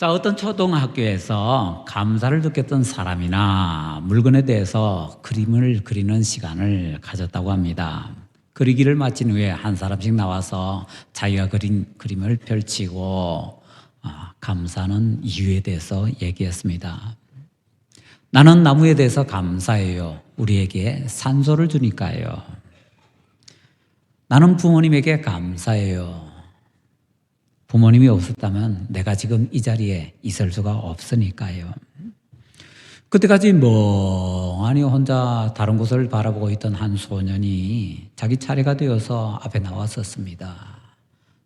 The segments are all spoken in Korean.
자, 어떤 초등학교에서 감사를 느꼈던 사람이나 물건에 대해서 그림을 그리는 시간을 가졌다고 합니다. 그리기를 마친 후에 한 사람씩 나와서 자기가 그린 그림을 펼치고 감사하는 이유에 대해서 얘기했습니다. 나는 나무에 대해서 감사해요. 우리에게 산소를 주니까요. 나는 부모님에게 감사해요. 부모님이 없었다면 내가 지금 이 자리에 있을 수가 없으니까요. 그때까지 멍하니 혼자 다른 곳을 바라보고 있던 한 소년이 자기 차례가 되어서 앞에 나왔었습니다.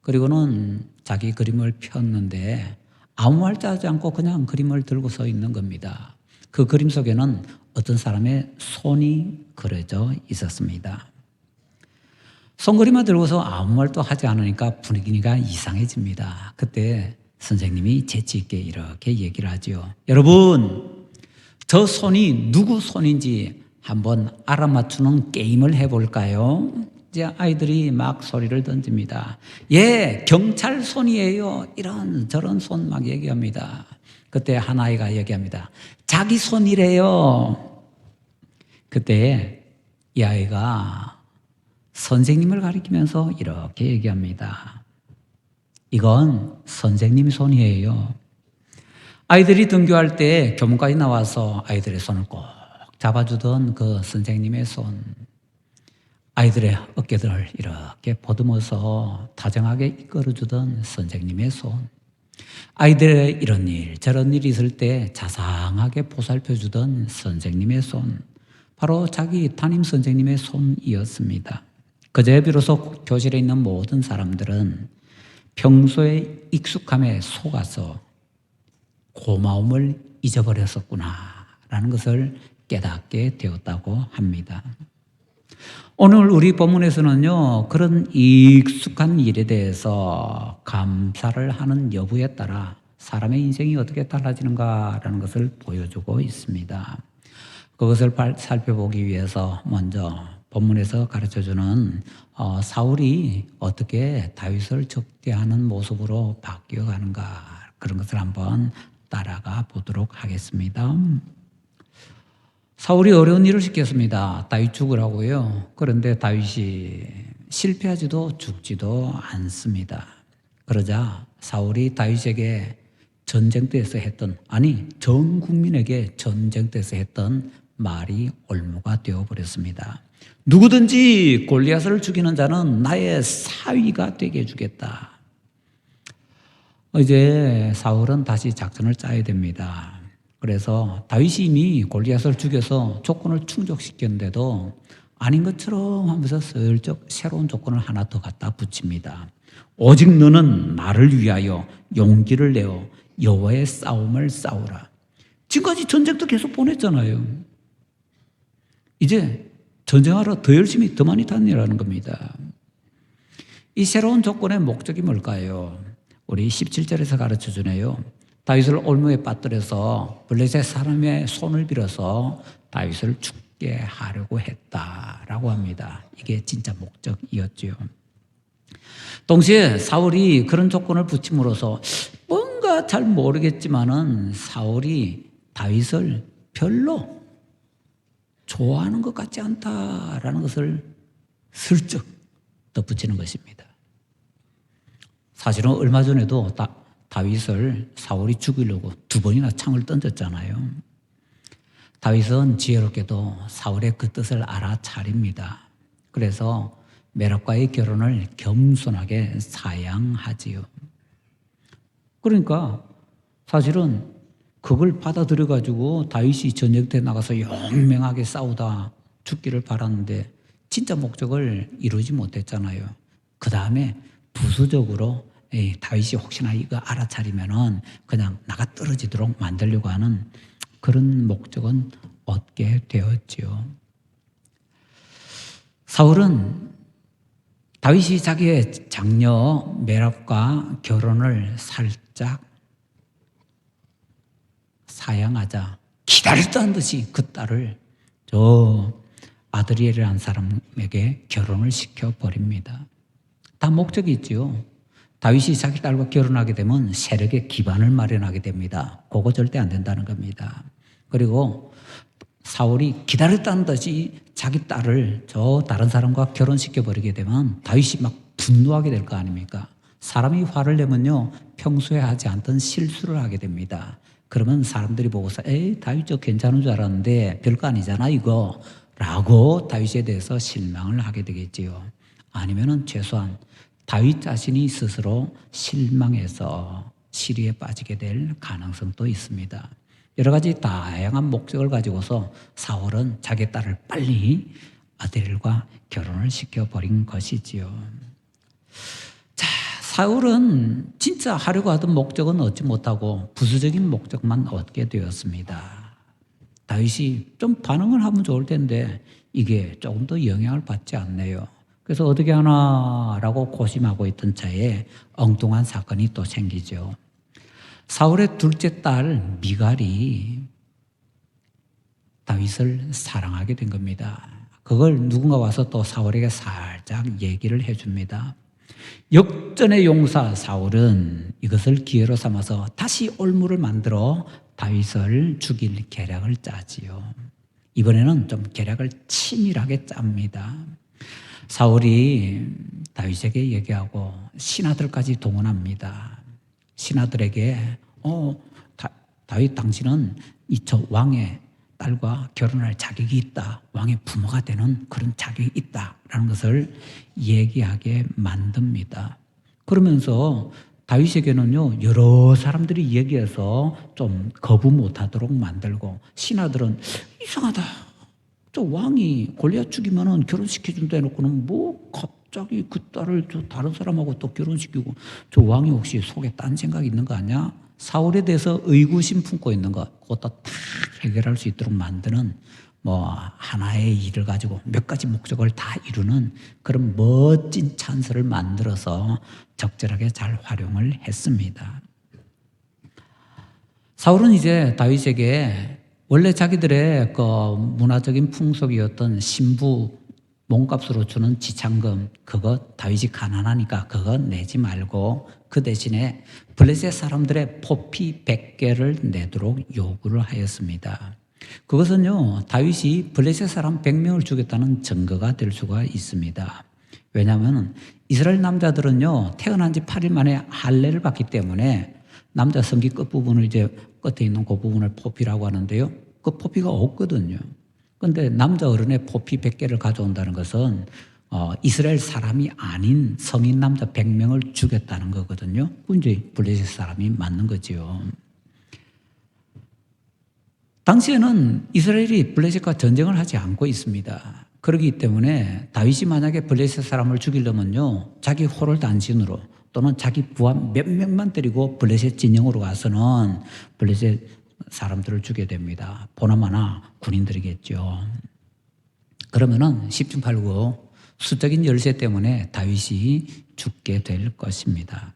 그리고는 자기 그림을 폈는데 아무 말도 하지 않고 그냥 그림을 들고 서 있는 겁니다. 그 그림 속에는 어떤 사람의 손이 그려져 있었습니다. 손그림만 들고서 아무 말도 하지 않으니까 분위기가 이상해집니다. 그때 선생님이 재치 있게 이렇게 얘기를 하죠. 여러분, 저 손이 누구 손인지 한번 알아맞추는 게임을 해볼까요? 이제 아이들이 막 소리를 던집니다. 예, 경찰 손이에요. 이런 저런 손 막 얘기합니다. 그때 한 아이가 얘기합니다. 자기 손이래요. 그때 이 아이가 선생님을 가리키면서 이렇게 얘기합니다. 이건 선생님 손이에요. 아이들이 등교할 때 교문까지 나와서 아이들의 손을 꼭 잡아주던 그 선생님의 손, 아이들의 어깨들을 이렇게 보듬어서 다정하게 이끌어주던 선생님의 손, 아이들의 이런 일 저런 일이 있을 때 자상하게 보살펴주던 선생님의 손, 바로 자기 담임 선생님의 손이었습니다. 그제 비로소 교실에 있는 모든 사람들은 평소에 익숙함에 속아서 고마움을 잊어버렸었구나라는 것을 깨닫게 되었다고 합니다. 오늘 우리 본문에서는요, 그런 익숙한 일에 대해서 감사를 하는 여부에 따라 사람의 인생이 어떻게 달라지는가라는 것을 보여주고 있습니다. 그것을 살펴보기 위해서 먼저 본문에서 가르쳐주는 사울이 어떻게 다윗을 적대하는 모습으로 바뀌어가는가, 그런 것을 한번 따라가 보도록 하겠습니다. 사울이 어려운 일을 시켰습니다. 다윗 죽으라고요. 그런데 다윗이 실패하지도 죽지도 않습니다. 그러자 사울이 다윗에게 전쟁터에서 했던, 아니 전 국민에게 전쟁터에서 했던 말이 올무가 되어버렸습니다. 누구든지 골리앗을 죽이는 자는 나의 사위가 되게 해주겠다. 이제 사울은 다시 작전을 짜야 됩니다. 그래서 다윗이 이미 골리앗을 죽여서 조건을 충족시켰는데도 아닌 것처럼 하면서 슬쩍 새로운 조건을 하나 더 갖다 붙입니다. 오직 너는 나를 위하여 용기를 내어 여호와의 싸움을 싸우라. 지금까지 전쟁도 계속 보냈잖아요. 이제 전쟁하러 더 열심히 더 많이 다니라는 겁니다. 이 새로운 조건의 목적이 뭘까요? 우리 17절에서 가르쳐주네요. 다윗을 올무에 빠뜨려서 블레셋 사람의 손을 빌어서 다윗을 죽게 하려고 했다라고 합니다. 이게 진짜 목적이었죠. 동시에 사울이 그런 조건을 붙임으로써 뭔가 잘 모르겠지만은 사울이 다윗을 별로 좋아하는 것 같지 않다라는 것을 슬쩍 덧붙이는 것입니다. 사실은 얼마 전에도 다윗을 사울이 죽이려고 2번이나 창을 던졌잖아요. 다윗은 지혜롭게도 사울의 그 뜻을 알아차립니다. 그래서 메랍과의 결혼을 겸손하게 사양하지요. 그러니까 사실은 그걸 받아들여가지고 다윗이 전쟁터에 나가서 용맹하게 싸우다 죽기를 바랐는데 진짜 목적을 이루지 못했잖아요. 그 다음에 부수적으로 다윗이 혹시나 이거 알아차리면은 그냥 나가 떨어지도록 만들려고 하는 그런 목적은 얻게 되었지요. 사울은 다윗이 자기의 장녀 메랍과 결혼을 살짝 사양하자 기다렸다는 듯이 그 딸을 저 아드리엘이라는 사람에게 결혼을 시켜버립니다. 다 목적이 있지요. 다윗이 자기 딸과 결혼하게 되면 세력의 기반을 마련하게 됩니다. 그거 절대 안 된다는 겁니다. 그리고 사울이 기다렸다는 듯이 자기 딸을 저 다른 사람과 결혼시켜버리게 되면 다윗이 막 분노하게 될 거 아닙니까? 사람이 화를 내면요, 평소에 하지 않던 실수를 하게 됩니다. 그러면 사람들이 보고서 에이, 다윗 저 괜찮은 줄 알았는데 별거 아니잖아 이거 라고 다윗에 대해서 실망을 하게 되겠지요. 아니면은 최소한 다윗 자신이 스스로 실망해서 시리에 빠지게 될 가능성도 있습니다. 여러 가지 다양한 목적을 가지고서 사울은 자기 딸을 빨리 아델과 결혼을 시켜버린 것이지요. 자, 사울은 진짜 하려고 하던 목적은 얻지 못하고 부수적인 목적만 얻게 되었습니다. 다윗이 좀 반응을 하면 좋을 텐데 이게 조금 더 영향을 받지 않네요. 그래서 어떻게 하나라고 고심하고 있던 차에 엉뚱한 사건이 또 생기죠. 사울의 둘째 딸 미갈이 다윗을 사랑하게 된 겁니다. 그걸 누군가 와서 또 사울에게 살짝 얘기를 해줍니다. 역전의 용사 사울은 이것을 기회로 삼아서 다시 올무를 만들어 다윗을 죽일 계략을 짜지요. 이번에는 좀 계략을 치밀하게 짭니다. 사울이 다윗에게 얘기하고 신하들까지 동원합니다. 신하들에게 다윗 당신은 저 왕의 딸과 결혼할 자격이 있다. 왕의 부모가 되는 그런 자격이 있다라는 것을 얘기하게 만듭니다. 그러면서 다윗에게는요, 여러 사람들이 얘기해서 좀 거부 못하도록 만들고, 신하들은 이상하다. 저 왕이 골리앗 죽이면은 결혼시켜준다 해놓고는 뭐 갑자기 그 딸을 저 다른 사람하고 또 결혼시키고, 저 왕이 혹시 속에 딴 생각이 있는 거 아니야? 사울에 대해서 의구심 품고 있는 것, 그것도 다 해결할 수 있도록 만드는 뭐 하나의 일을 가지고 몇 가지 목적을 다 이루는 그런 멋진 찬스를 만들어서 적절하게 잘 활용을 했습니다. 사울은 이제 다윗에게 원래 자기들의 그 문화적인 풍속이었던 신부 몸값으로 주는 지참금, 그거 다윗이 가난하니까 그거 내지 말고 그 대신에 블레셋 사람들의 포피 100개를 내도록 요구를 하였습니다. 그것은요, 다윗이 블레셋 사람 100명을 죽였다는 증거가 될 수가 있습니다. 왜냐하면 이스라엘 남자들은요, 태어난 지 8일 만에 할례를 받기 때문에 남자 성기 끝부분을 이제 끝에 있는 그 부분을 포피라고 하는데요, 그 포피가 없거든요. 그런데 남자 어른의 포피 100개를 가져온다는 것은 이스라엘 사람이 아닌 성인 남자 100명을 죽였다는 거거든요. 그건 이제 블레셋 사람이 맞는 거지요. 당시에는 이스라엘이 블레셋과 전쟁을 하지 않고 있습니다. 그렇기 때문에 다윗이 만약에 블레셋 사람을 죽이려면요, 자기 호를 단신으로 또는 자기 부하 몇 명만 데리고 블레셋 진영으로 가서는 블레셋 사람들을 죽게 됩니다. 보나마나 군인들이겠죠. 그러면은 10중 8구 수적인 열세 때문에 다윗이 죽게 될 것입니다.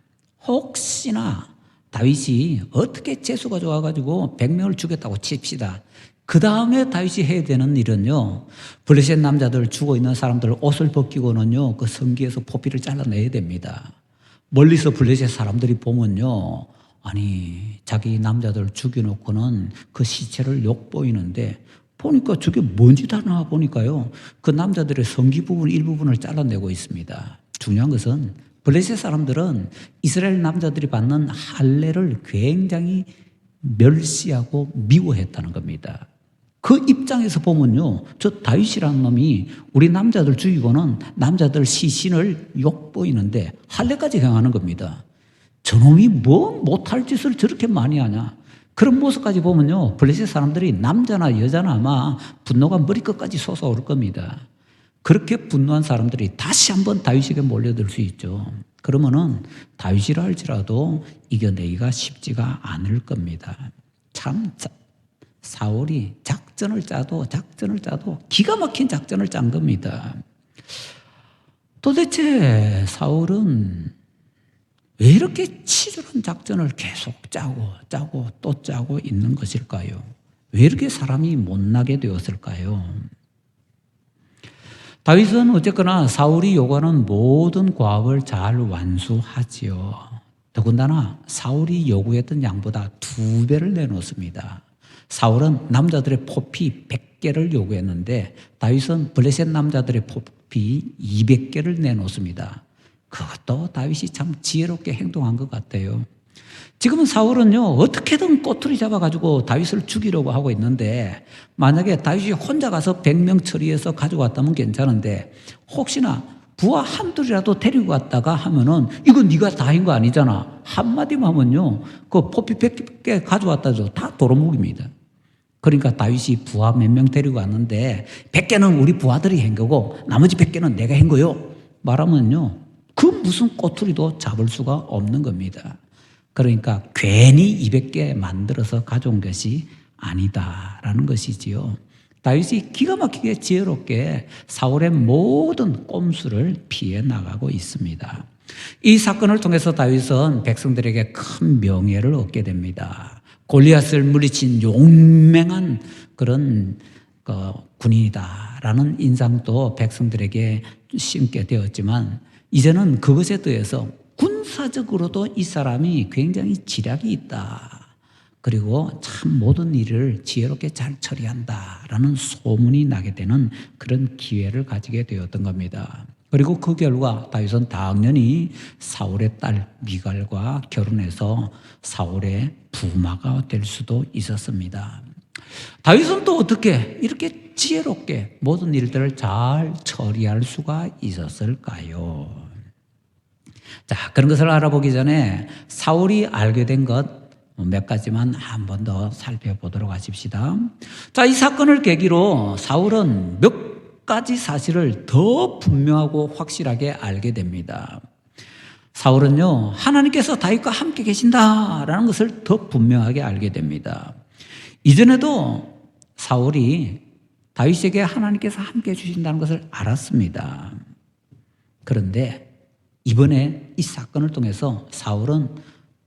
혹시나 다윗이 어떻게 재수가 좋아가지고 100명을 죽였다고 칩시다. 그 다음에 다윗이 해야 되는 일은요, 블레셋 남자들 죽어 있는 사람들 옷을 벗기고는요, 그 성기에서 포피를 잘라내야 됩니다. 멀리서 블레셋 사람들이 보면요, 아니 자기 남자들 죽여놓고는 그 시체를 욕보이는데 보니까 저게 뭔지 다 나와 보니까요, 그 남자들의 성기 부분 일부분을 잘라내고 있습니다. 중요한 것은 블레셋 사람들은 이스라엘 남자들이 받는 할례를 굉장히 멸시하고 미워했다는 겁니다. 그 입장에서 보면요, 저 다윗이라는 놈이 우리 남자들 죽이고는 남자들 시신을 욕보이는데 할례까지 행하는 겁니다. 저놈이 뭐 못할 짓을 저렇게 많이 하냐. 그런 모습까지 보면요, 블레셋 사람들이 남자나 여자나 아마 분노가 머리끝까지 솟아오를 겁니다. 그렇게 분노한 사람들이 다시 한번 다윗에게 몰려들 수 있죠. 그러면은 다윗이라 할지라도 이겨내기가 쉽지가 않을 겁니다. 참 사울이 작전을 짜도 기가 막힌 작전을 짠 겁니다. 도대체 사울은 왜 이렇게 치졸한 작전을 계속 짜고 또 짜고 있는 것일까요? 왜 이렇게 사람이 못나게 되었을까요? 다윗은 어쨌거나 사울이 요구하는 모든 과업을 잘 완수하지요. 더군다나 사울이 요구했던 양보다 2배를 내놓습니다. 사울은 남자들의 포피 100개를 요구했는데 다윗은 블레셋 남자들의 포피 200개를 내놓습니다. 그것도 다윗이 참 지혜롭게 행동한 것 같아요. 지금은 사울은요, 어떻게든 꼬투리 잡아가지고 다윗을 죽이려고 하고 있는데, 만약에 다윗이 혼자 가서 100명 처리해서 가져왔다면 괜찮은데, 혹시나 부하 한둘이라도 데리고 갔다가 하면은, 이건 네가 다 한 거 아니잖아. 한마디만 하면요, 그 포피 100개 가져왔다 해도 다 도루묵입니다. 그러니까 다윗이 부하 몇 명 데리고 왔는데, 100개는 우리 부하들이 한 거고, 나머지 100개는 내가 한 거요. 말하면요, 그 무슨 꼬투리도 잡을 수가 없는 겁니다. 그러니까 괜히 200개 만들어서 가져온 것이 아니다라는 것이지요. 다윗이 기가 막히게 지혜롭게 사울의 모든 꼼수를 피해 나가고 있습니다. 이 사건을 통해서 다윗은 백성들에게 큰 명예를 얻게 됩니다. 골리앗을 물리친 용맹한 그런 군인이다라는 인상도 백성들에게 심게 되었지만, 이제는 그것에 더해서 군사적으로도 이 사람이 굉장히 지략이 있다. 그리고 참 모든 일을 지혜롭게 잘 처리한다라는 소문이 나게 되는 그런 기회를 가지게 되었던 겁니다. 그리고 그 결과 다윗은 당연히 사울의 딸 미갈과 결혼해서 사울의 부마가 될 수도 있었습니다. 다윗은 또 어떻게 이렇게 지혜롭게 모든 일들을 잘 처리할 수가 있었을까요? 자, 그런 것을 알아보기 전에 사울이 알게 된 것 몇 가지만 한 번 더 살펴보도록 하십시다. 자, 이 사건을 계기로 사울은 몇 가지 사실을 더 분명하고 확실하게 알게 됩니다. 사울은요, 하나님께서 다윗과 함께 계신다라는 것을 더 분명하게 알게 됩니다. 이전에도 사울이 다윗에게 하나님께서 함께 해주신다는 것을 알았습니다. 그런데 이번에 이 사건을 통해서 사울은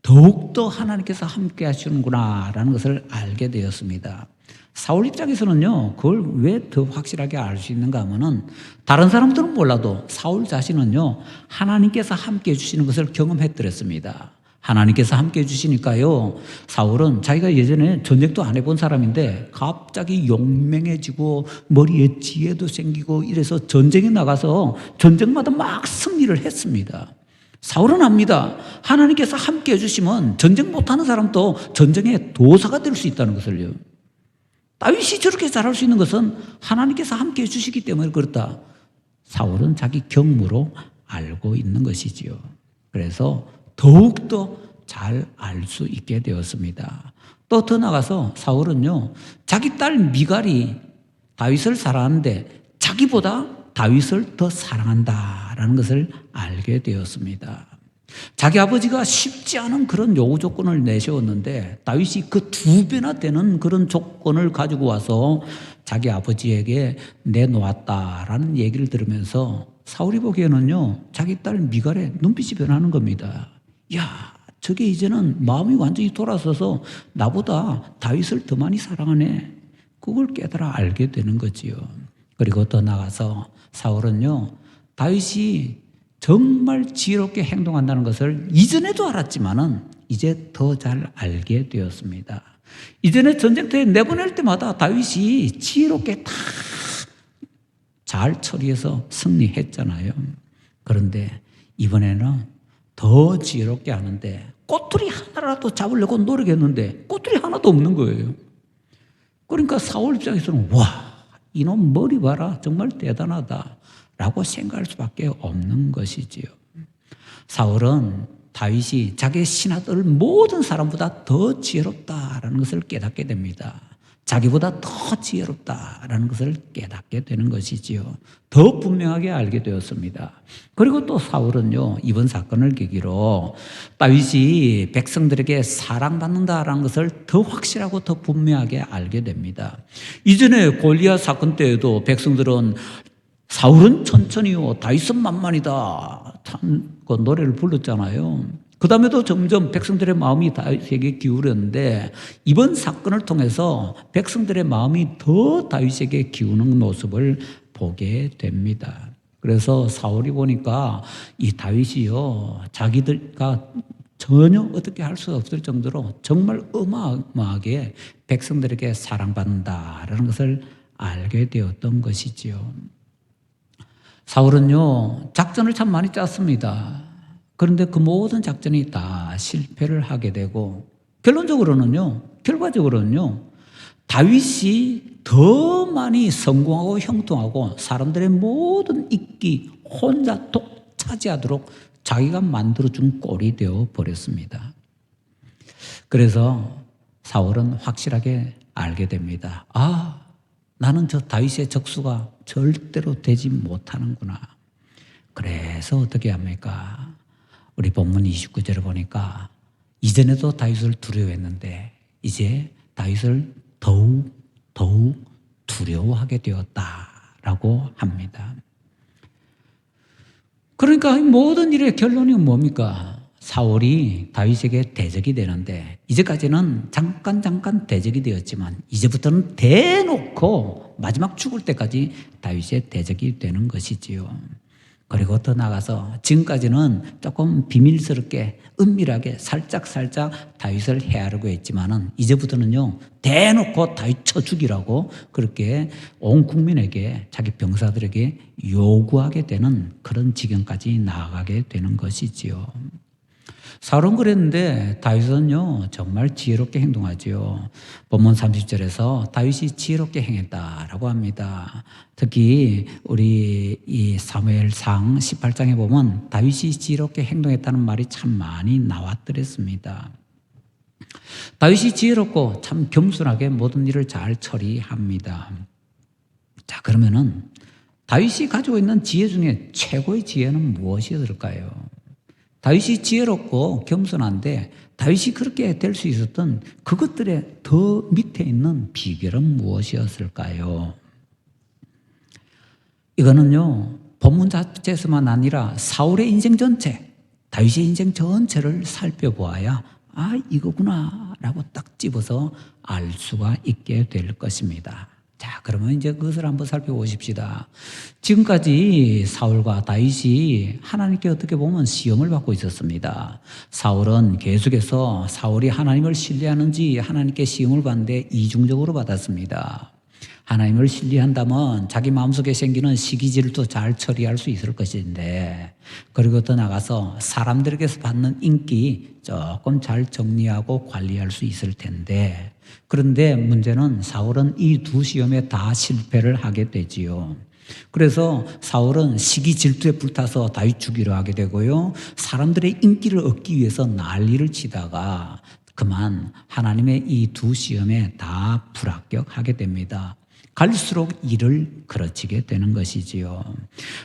더욱더 하나님께서 함께 하시는구나 라는 것을 알게 되었습니다. 사울 입장에서는요, 그걸 왜 더 확실하게 알 수 있는가 하면은, 다른 사람들은 몰라도 사울 자신은요, 하나님께서 함께 해주시는 것을 경험했더랬습니다. 하나님께서 함께 해주시니까요, 사울은 자기가 예전에 전쟁도 안 해본 사람인데 갑자기 용맹해지고 머리에 지혜도 생기고 이래서 전쟁에 나가서 전쟁마다 막 승리를 했습니다. 사울은 압니다. 하나님께서 함께 해주시면 전쟁 못하는 사람도 전쟁의 도사가 될 수 있다는 것을요. 다윗이 저렇게 잘할 수 있는 것은 하나님께서 함께 해주시기 때문에 그렇다. 사울은 자기 경무로 알고 있는 것이지요. 그래서 더욱더 잘 알 수 있게 되었습니다. 또 더 나가서 사울은요, 자기 딸 미갈이 다윗을 사랑하는데 자기보다 다윗을 더 사랑한다라는 것을 알게 되었습니다. 자기 아버지가 쉽지 않은 그런 요구 조건을 내세웠는데 다윗이 그 2배나 되는 그런 조건을 가지고 와서 자기 아버지에게 내놓았다라는 얘기를 들으면서 사울이 보기에는요, 자기 딸 미갈의 눈빛이 변하는 겁니다. 야, 저게 이제는 마음이 완전히 돌아서서 나보다 다윗을 더 많이 사랑하네. 그걸 깨달아 알게 되는 거지요. 그리고 더 나가서 사울은요, 다윗이 정말 지혜롭게 행동한다는 것을 이전에도 알았지만은 이제 더 잘 알게 되었습니다. 이전에 전쟁터에 내보낼 때마다 다윗이 지혜롭게 다 잘 처리해서 승리했잖아요. 그런데 이번에는 더 지혜롭게 하는데 꼬투리 하나라도 잡으려고 노력했는데 꼬투리 하나도 없는 거예요. 그러니까 사울 입장에서는 와, 이놈 머리 봐라, 정말 대단하다 라고 생각할 수밖에 없는 것이지요. 사울은 다윗이 자기의 신하들 모든 사람보다 더 지혜롭다라는 것을 깨닫게 됩니다. 자기보다 더 지혜롭다라는 것을 깨닫게 되는 것이지요. 더 분명하게 알게 되었습니다. 그리고 또 사울은요, 이번 사건을 계기로 다윗이 백성들에게 사랑받는다라는 것을 더 확실하고 더 분명하게 알게 됩니다. 이전에 골리앗 사건 때에도 백성들은 사울은 천천히요, 다윗은 만만이다 참 그 노래를 불렀잖아요. 그 다음에도 점점 백성들의 마음이 다윗에게 기울었는데 이번 사건을 통해서 백성들의 마음이 더 다윗에게 기우는 모습을 보게 됩니다. 그래서 사울이 보니까 이 다윗이요, 자기들과 전혀 어떻게 할 수 없을 정도로 정말 어마어마하게 백성들에게 사랑받는다라는 것을 알게 되었던 것이지요. 사울은요, 작전을 참 많이 짰습니다. 그런데 그 모든 작전이 다 실패를 하게 되고 결과적으로는요, 다윗이 더 많이 성공하고 형통하고 사람들의 모든 인기 혼자 차지하도록 자기가 만들어준 꼴이 되어 버렸습니다. 그래서 사울은 확실하게 알게 됩니다. 아, 나는 저 다윗의 적수가 절대로 되지 못하는구나. 그래서 어떻게 합니까? 우리 본문 29절을 보니까 이전에도 다윗을 두려워했는데 이제 다윗을 더욱 두려워하게 되었다라고 합니다. 그러니까 모든 일의 결론이 뭡니까? 사울이 다윗에게 대적이 되는데 이제까지는 잠깐 대적이 되었지만 이제부터는 대놓고 마지막 죽을 때까지 다윗의 대적이 되는 것이지요. 그리고 더 나아가서 지금까지는 조금 비밀스럽게 은밀하게 살짝 다윗을 해하려고 했지만은 이제부터는요, 대놓고 다윗 쳐 죽이라고 그렇게 온 국민에게, 자기 병사들에게 요구하게 되는 그런 지경까지 나아가게 되는 것이지요. 사울은 그랬는데 다윗은요, 정말 지혜롭게 행동하지요. 본문 30절에서 다윗이 지혜롭게 행했다라고 합니다. 특히 우리 이 사무엘상 18장에 보면 다윗이 지혜롭게 행동했다는 말이 참 많이 나왔더랬습니다. 다윗이 지혜롭고 참 겸손하게 모든 일을 잘 처리합니다. 자, 그러면은 다윗이 가지고 있는 지혜 중에 최고의 지혜는 무엇이었을까요? 다윗이 지혜롭고 겸손한데 다윗이 그렇게 될 수 있었던 그것들의 더 밑에 있는 비결은 무엇이었을까요? 이거는요, 본문 자체에서만 아니라 사울의 인생 전체, 다윗의 인생 전체를 살펴보아야 아, 이거구나 라고 딱 집어서 알 수가 있게 될 것입니다. 자, 그러면 이제 그것을 한번 살펴보십시다. 지금까지 사울과 다윗이 하나님께 어떻게 보면 시험을 받고 있었습니다. 사울은 계속해서 사울이 하나님을 신뢰하는지 하나님께 시험을 받는데 이중적으로 받았습니다. 하나님을 신뢰한다면 자기 마음속에 생기는 시기질도 잘 처리할 수 있을 것인데, 그리고 더 나가서 사람들에게서 받는 인기 조금 잘 정리하고 관리할 수 있을 텐데, 그런데 문제는 사울은 이 두 시험에 다 실패를 하게 되지요. 그래서 사울은 시기 질투에 불타서 다윗 죽이려 하게 되고요, 사람들의 인기를 얻기 위해서 난리를 치다가 그만 하나님의 이 두 시험에 다 불합격하게 됩니다. 갈수록 일을 그르치게 되는 것이지요.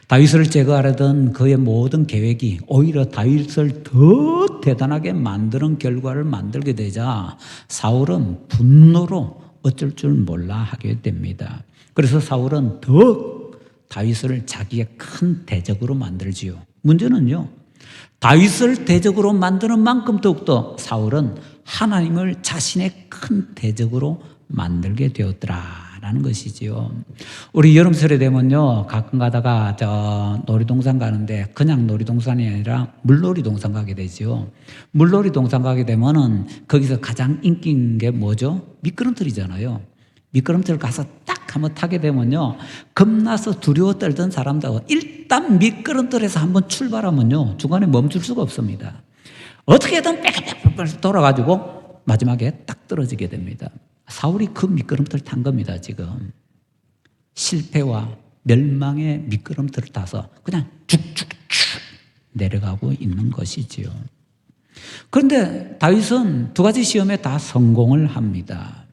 다윗을 제거하려던 그의 모든 계획이 오히려 다윗을 더 대단하게 만드는 결과를 만들게 되자 사울은 분노로 어쩔 줄 몰라 하게 됩니다. 그래서 사울은 더 다윗을 자기의 큰 대적으로 만들지요. 문제는요, 다윗을 대적으로 만드는 만큼 더욱더 사울은 하나님을 자신의 큰 대적으로 만들게 되었더라라는 것이지요. 우리 여름철에 되면요, 가끔 가다가 저 놀이동산 가는데 그냥 놀이동산이 아니라 물놀이동산 가게 되지요. 물놀이동산 가게 되면은 거기서 가장 인기 있는 게 뭐죠? 미끄럼틀이잖아요. 미끄럼틀 가서 딱 한번 타게 되면요, 겁나서 두려워 떨던 사람들 일단 미끄럼틀에서 한번 출발하면요, 중간에 멈출 수가 없습니다. 어떻게든 빽빽빽 돌아가지고 마지막에 딱 떨어지게 됩니다. 사울이 그 미끄럼틀 탄 겁니다. 지금 실패와 멸망의 미끄럼틀을 타서 그냥 쭉쭉쭉 내려가고 있는 것이지요. 그런데 다윗은 두 가지 시험에 다 성공을 합니다.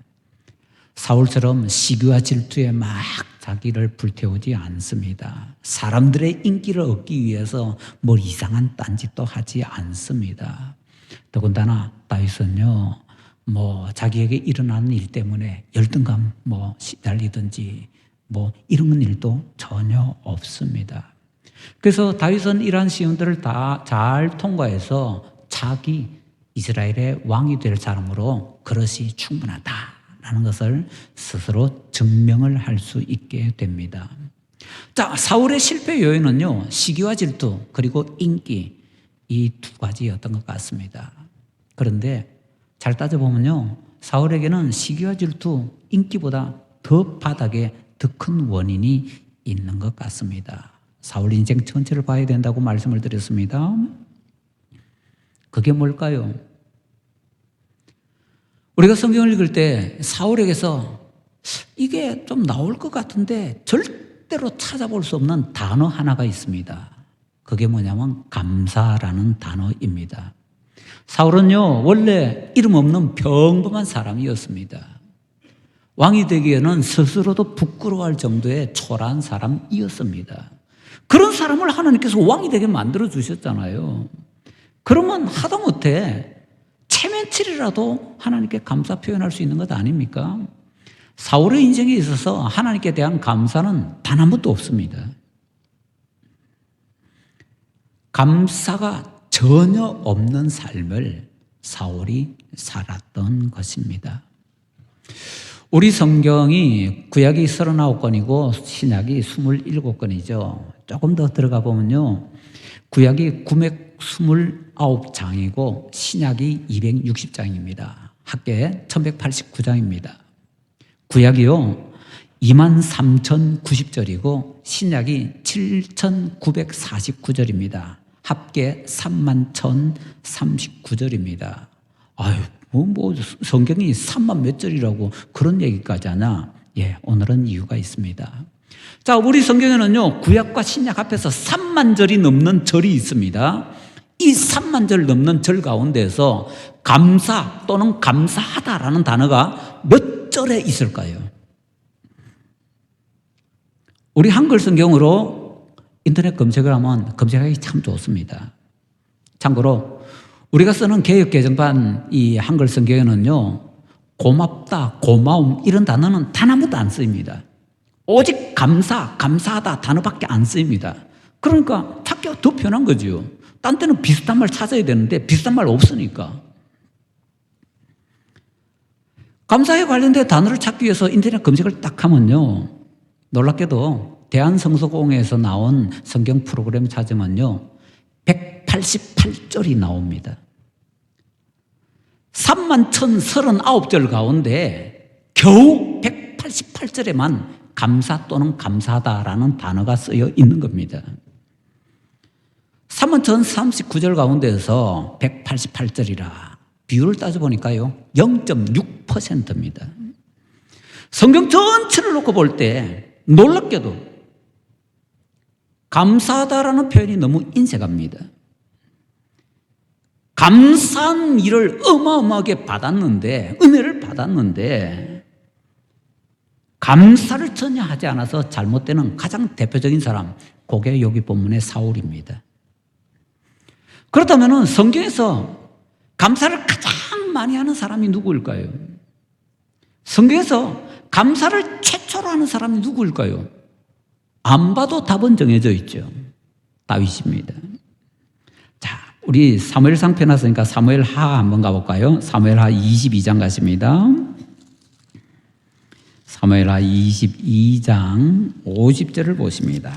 사울처럼 시기와 질투에 막 자기를 불태우지 않습니다. 사람들의 인기를 얻기 위해서 뭐 이상한 딴짓도 하지 않습니다. 더군다나 다윗은요, 뭐 자기에게 일어나는 일 때문에 열등감 뭐 시달리든지 뭐 이런 일도 전혀 없습니다. 그래서 다윗은 이러한 시험들을 다 잘 통과해서 자기 이스라엘의 왕이 될 사람으로 그것이 충분하다라는 것을 스스로 증명을 할 수 있게 됩니다. 자, 사울의 실패 요인은요, 시기와 질투, 그리고 인기, 이 두 가지였던 것 같습니다. 그런데 잘 따져보면요, 사울에게는 시기와 질투, 인기보다 더 바닥에 더 큰 원인이 있는 것 같습니다. 사울 인생 전체를 봐야 된다고 말씀을 드렸습니다. 그게 뭘까요? 우리가 성경을 읽을 때 사울에게서 이게 좀 나올 것 같은데 절대로 찾아볼 수 없는 단어 하나가 있습니다. 그게 뭐냐면 감사라는 단어입니다. 사울은요, 원래 이름 없는 평범한 사람이었습니다. 왕이 되기에는 스스로도 부끄러워할 정도의 초라한 사람이었습니다. 그런 사람을 하나님께서 왕이 되게 만들어 주셨잖아요. 그러면 하다못해 체면치리라도 하나님께 감사 표현할 수 있는 것 아닙니까? 사울의 인생에 있어서 하나님께 대한 감사는 단 한 번도 없습니다. 감사가 전혀 없는 삶을 사울이 살았던 것입니다. 우리 성경이 구약이 39권이고 신약이 27권이죠. 조금 더 들어가 보면요, 구약이 929장이고 신약이 260장입니다. 합계 1189장입니다. 구약이요 23,090절이고 신약이 7,949절입니다. 합계 31,039절입니다. 아유, 뭐 성경이 3만 몇 절이라고 그런 얘기까지 하나? 예, 오늘은 이유가 있습니다. 자, 우리 성경에는요, 구약과 신약 앞에서 3만 절이 넘는 절이 있습니다. 이 3만 절 넘는 절 가운데서 감사 또는 감사하다라는 단어가 몇 절에 있을까요? 우리 한글 성경으로 인터넷 검색을 하면 검색하기 참 좋습니다. 참고로 우리가 쓰는 개역 개정판 이 한글 성경에는요, 고맙다, 고마움 이런 단어는 단 한 번도 안 쓰입니다. 오직 감사, 감사하다 단어밖에 안 쓰입니다. 그러니까 찾기가 더 편한 거죠. 딴 때는 비슷한 말 찾아야 되는데 비슷한 말 없으니까. 감사에 관련된 단어를 찾기 위해서 인터넷 검색을 딱 하면요, 놀랍게도 대한성서공회에서 나온 성경 프로그램 찾으면요 188절이 나옵니다. 31,039절 가운데 겨우 188절에만 감사 또는 감사하다라는 단어가 쓰여 있는 겁니다. 31,039절 가운데서 188절이라 비율을 따져보니까요 0.6%입니다. 성경 전체를 놓고 볼 때 놀랍게도 감사하다라는 표현이 너무 인색합니다. 감사한 일을 어마어마하게 받았는데, 은혜를 받았는데 감사를 전혀 하지 않아서 잘못되는 가장 대표적인 사람, 그게 여기 본문의 사울입니다. 그렇다면 성경에서 감사를 가장 많이 하는 사람이 누구일까요? 성경에서 감사를 최초로 하는 사람이 누구일까요? 안 봐도 답은 정해져 있죠. 다윗입니다. 자, 우리 사무엘상 펴놨으니까 사무엘하 한번 가볼까요? 사무엘하 22장 가십니다. 사무엘하 22장 50절을 보십니다.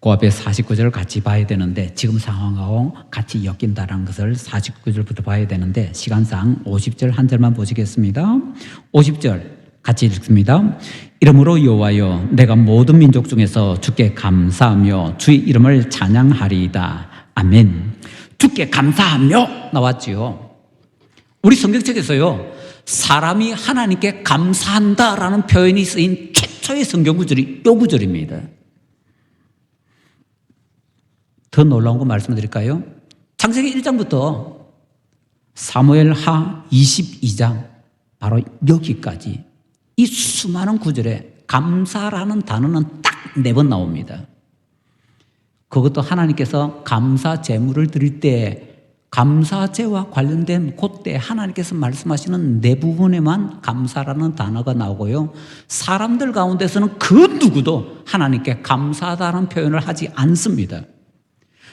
그 앞에 49절을 같이 봐야 되는데 지금 상황하고 같이 엮인다는 것을 49절부터 봐야 되는데 시간상 50절 한 절만 보시겠습니다. 50절 같이 읽습니다. 이러므로 여호와여, 내가 모든 민족 중에서 주께 감사하며 주의 이름을 찬양하리이다. 아멘. 주께 감사하며 나왔지요. 우리 성경책에서요, 사람이 하나님께 감사한다라는 표현이 쓰인 최초의 성경 구절이 이 구절입니다. 더 놀라운 거 말씀드릴까요? 창세기 1장부터 사무엘하 22장 바로 여기까지 이 수많은 구절에 감사라는 단어는 딱 4번 나옵니다. 그것도 하나님께서 감사 제물을 드릴 때 감사제와 관련된 그때 하나님께서 말씀하시는 네 부분에만 감사라는 단어가 나오고요, 사람들 가운데서는 그 누구도 하나님께 감사하다는 표현을 하지 않습니다.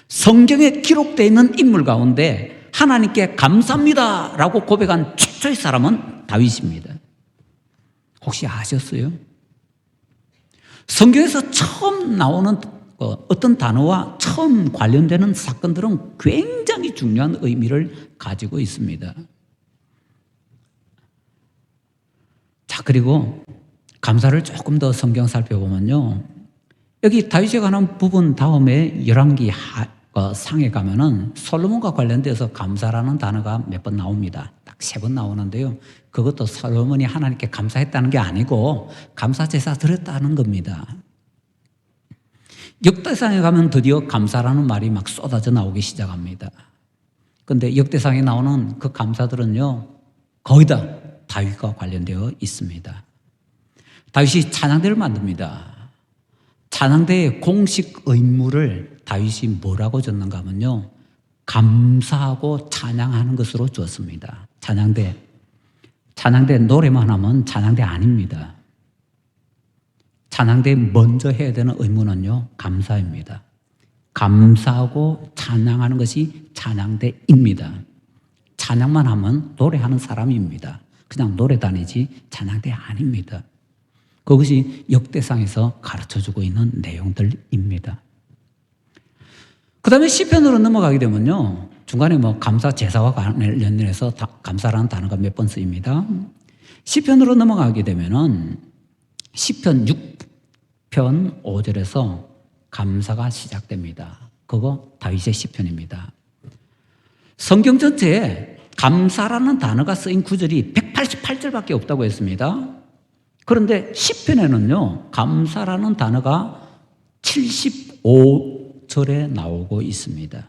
성경에 기록되어 있는 인물 가운데 하나님께 감사합니다 라고 고백한 최초의 사람은 다윗입니다. 혹시 아셨어요? 성경에서 처음 나오는 어떤 단어와 처음 관련되는 사건들은 굉장히 중요한 의미를 가지고 있습니다. 자, 그리고 감사를 조금 더 성경 살펴보면요, 여기 다윗에 관한 부분 다음에 열왕기 상에 가면은 솔로몬과 관련돼서 감사라는 단어가 몇 번 나옵니다. 딱 3번 나오는데요, 그것도 솔로몬이 하나님께 감사했다는 게 아니고 감사 제사 드렸다는 겁니다. 역대상에 가면 드디어 감사라는 말이 막 쏟아져 나오기 시작합니다. 그런데 역대상에 나오는 그 감사들은요, 거의 다 다윗과 관련되어 있습니다. 다윗이 찬양대를 만듭니다. 찬양대의 공식 의무를 다윗이 뭐라고 줬는가 하면요, 감사하고 찬양하는 것으로 주었습니다. 찬양대 노래만 하면 찬양대 아닙니다. 찬양대 먼저 해야 되는 의무는요, 감사입니다. 감사하고 찬양하는 것이 찬양대입니다. 찬양만 하면 노래하는 사람입니다. 그냥 노래 다니지 찬양대 아닙니다. 그것이 역대상에서 가르쳐주고 있는 내용들입니다. 그 다음에 시편으로 넘어가게 되면요, 중간에 감사 제사와 관련해서 감사라는 단어가 몇 번 쓰입니다. 시편으로 넘어가게 되면은 시편 6편 5절에서 감사가 시작됩니다. 그거 다윗의 시편입니다. 성경 전체에 감사라는 단어가 쓰인 구절이 188절밖에 없다고 했습니다. 그런데 시편에는요, 감사라는 단어가 75절에 나오고 있습니다.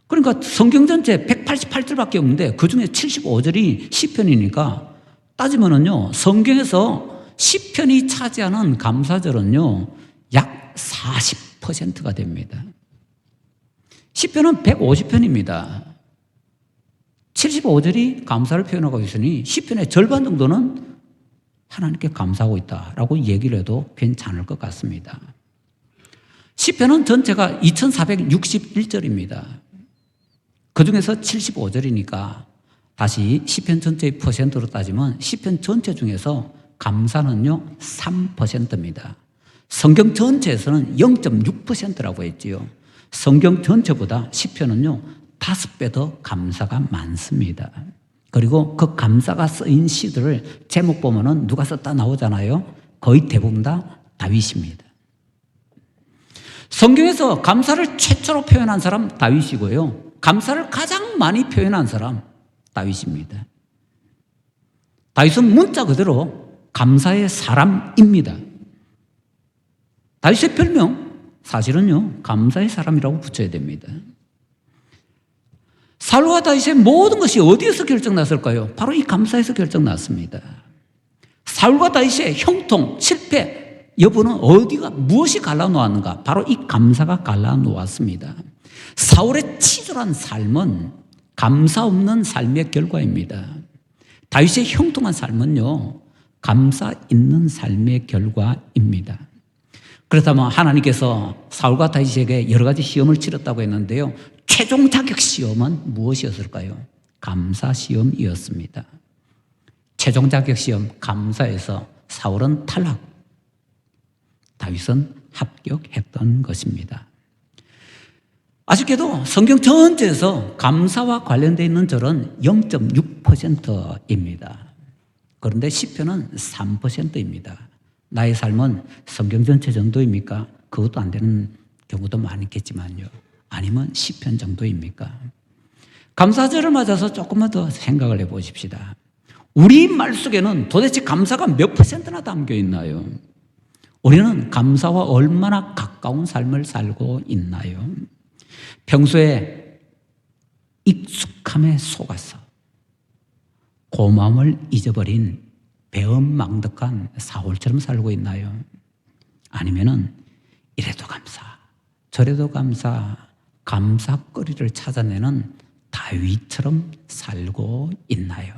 그러니까 성경 전체 188절밖에 없는데 그 중에 75절이 시편이니까 따지면은요, 성경에서 시편이 차지하는 감사절은요, 약 40%가 됩니다. 시편은 150편입니다. 75절이 감사를 표현하고 있으니 시편의 절반 정도는 하나님께 감사하고 있다라고 얘기를 해도 괜찮을 것 같습니다. 시편은 전체가 2461절입니다. 그 중에서 75절이니까 다시 시편 전체의 퍼센트로 따지면 시편 전체 중에서 감사는요 3%입니다. 성경 전체에서는 0.6%라고 했지요. 성경 전체보다 시편은요 5배 더 감사가 많습니다. 그리고 그 감사가 쓰인 시들을 제목 보면은 누가 썼다 나오잖아요. 거의 대부분 다 다윗입니다. 성경에서 감사를 최초로 표현한 사람 다윗이고요, 감사를 가장 많이 표현한 사람 다윗입니다. 다윗은 문자 그대로 감사의 사람입니다. 다윗의 별명 사실은요 감사의 사람이라고 붙여야 됩니다. 사울과 다윗의 모든 것이 어디에서 결정났을까요? 바로 이 감사에서 결정났습니다. 사울과 다윗의 형통, 실패 여부는 무엇이 갈라놓았는가? 바로 이 감사가 갈라놓았습니다. 사울의 치졸한 삶은 감사 없는 삶의 결과입니다. 다윗의 형통한 삶은요 감사 있는 삶의 결과입니다. 그렇다면 하나님께서 사울과 다윗에게 여러 가지 시험을 치렀다고 했는데요, 최종 자격 시험은 무엇이었을까요? 감사 시험이었습니다. 최종 자격 시험 감사에서 사울은 탈락, 다윗은 합격했던 것입니다. 아쉽게도 성경 전체에서 감사와 관련되어 있는 절은 0.6%입니다. 그런데 시편은 3%입니다. 나의 삶은 성경 전체 정도입니까? 그것도 안 되는 경우도 많겠지만요. 아니면 시편 정도입니까? 감사절을 맞아서 조금만 더 생각을 해보십시다. 우리 말 속에는 도대체 감사가 몇 %나 담겨 있나요? 우리는 감사와 얼마나 가까운 삶을 살고 있나요? 평소에 익숙함에 속아서 고마움을 잊어버린 배은망덕한 사울처럼 살고 있나요? 아니면은 이래도 감사, 저래도 감사, 감사거리를 찾아내는 다윗처럼 살고 있나요?